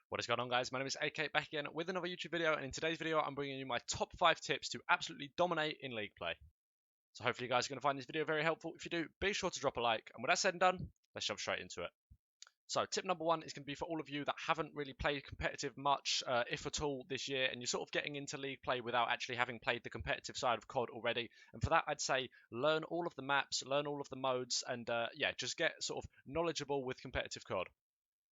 What is going on, guys? My name is AK, back again with another YouTube video, and in today's video I'm bringing you my top 5 tips to absolutely dominate in League play. So hopefully you guys are going to find this video very helpful. If you do, be sure to drop a like, and with that said and done, let's jump straight into it. So tip number 1 is going to be for all of you that haven't really played competitive much, if at all, this year, and you're sort of getting into League play without actually having played the competitive side of COD already. And for that, I'd say learn all of the maps, learn all of the modes, and yeah, just get sort of knowledgeable with competitive COD.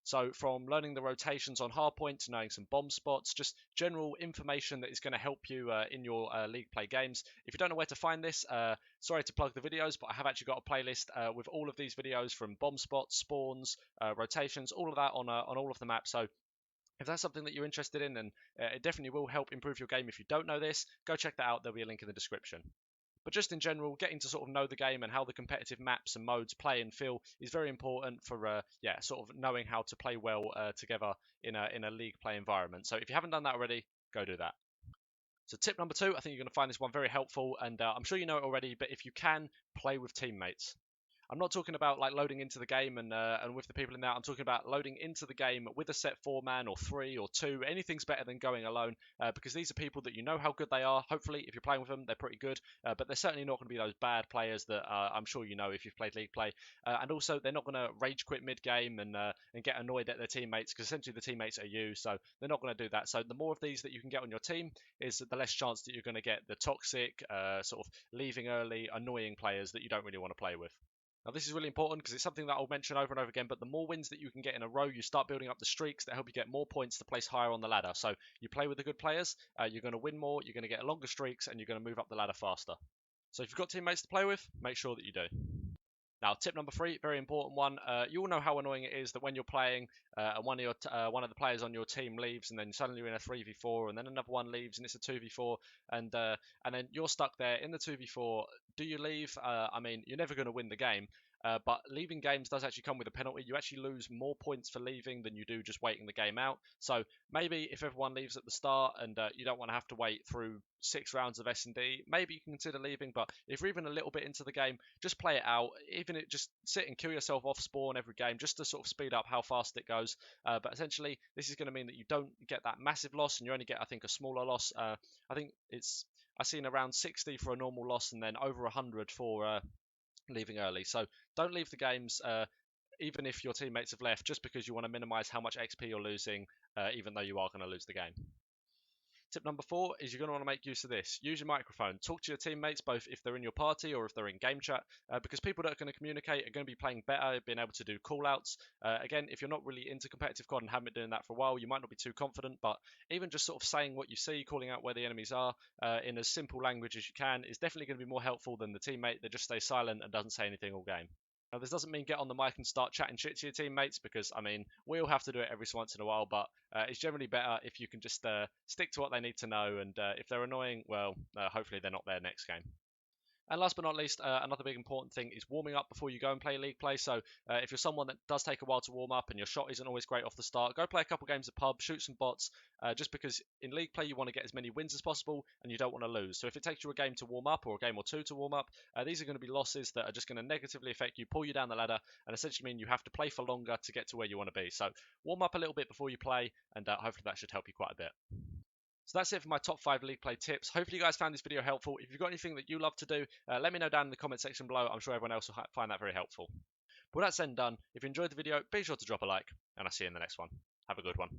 So from learning the rotations on hardpoint to knowing some bomb spots, just general information that is going to help you in your League play games. If you don't know where to find this, sorry to plug the videos, but I have actually got a playlist with all of these videos from bomb spots, spawns, rotations, all of that on all of the maps. So if that's something that you're interested in, then it definitely will help improve your game. If you don't know this, go check that out. There'll be a link in the description. But just in general, getting to sort of know the game and how the competitive maps and modes play and feel is very important for yeah, sort of knowing how to play well together in a League play environment. So if you haven't done that already, go do that. So tip number 2, I think you're going to find this one very helpful, and I'm sure you know it already, but if you can, play with teammates. I'm not talking about like loading into the game and with the people in there. I'm talking about loading into the game with a set 4-man or 3 or 2. Anything's better than going alone, because these are people that you know how good they are. Hopefully, if you're playing with them, they're pretty good, but they're certainly not going to be those bad players that I'm sure you know if you've played League play. And also, they're not going to rage quit mid-game and get annoyed at their teammates, because essentially the teammates are you, so they're not going to do that. So the more of these that you can get on your team is the less chance that you're going to get the toxic, sort of leaving early, annoying players that you don't really want to play with. Now, this is really important because it's something that I'll mention over and over again, but the more wins that you can get in a row, you start building up the streaks that help you get more points to place higher on the ladder. So you play with the good players, you're going to win more, you're going to get longer streaks, and you're going to move up the ladder faster. So if you've got teammates to play with, make sure that you do. Now, tip number 3, very important one. You all know how annoying it is that when you're playing and one of the players on your team leaves, and then suddenly you're in a 3v4, and then another one leaves, and it's a 2v4, and then you're stuck there in the 2v4. Do you leave? I mean, you're never going to win the game. But leaving games does actually come with a penalty. You actually lose more points for leaving than you do just waiting the game out. So maybe if everyone leaves at the start and you don't want to have to wait through 6 rounds of S&D, maybe you can consider leaving. But if you're even a little bit into the game, just play it out. Even just sit and kill yourself off spawn every game just to sort of speed up how fast it goes. But essentially, this is going to mean that you don't get that massive loss and you only get, I think, a smaller loss. I think I've seen around 60 for a normal loss and then over 100 for leaving early. So don't leave the games even if your teammates have left, just because you want to minimize how much XP you're losing, even though you are going to lose the game. Tip number 4 is you're going to want to make use of this. Use your microphone. Talk to your teammates, both if they're in your party or if they're in game chat, because people that are going to communicate are going to be playing better, being able to do callouts. Again, if you're not really into competitive COD and haven't been doing that for a while, you might not be too confident, but even just sort of saying what you see, calling out where the enemies are in as simple language as you can is definitely going to be more helpful than the teammate that just stays silent and doesn't say anything all game. Now, this doesn't mean get on the mic and start chatting shit to your teammates, because, I mean, we all have to do it every once in a while, but it's generally better if you can just stick to what they need to know, and if they're annoying, well, hopefully they're not there next game. And last but not least, another big important thing is warming up before you go and play League play. So if you're someone that does take a while to warm up and your shot isn't always great off the start, go play a couple games at pub, shoot some bots, just because in League play you want to get as many wins as possible and you don't want to lose. So if it takes you a game to warm up or a game or two to warm up, these are going to be losses that are just going to negatively affect you, pull you down the ladder, and essentially mean you have to play for longer to get to where you want to be. So warm up a little bit before you play, and hopefully that should help you quite a bit. So that's it for my top 5 League play tips. Hopefully you guys found this video helpful. If you've got anything that you love to do, let me know down in the comment section below. I'm sure everyone else will find that very helpful. But with that said and done, if you enjoyed the video, be sure to drop a like, and I'll see you in the next one. Have a good one.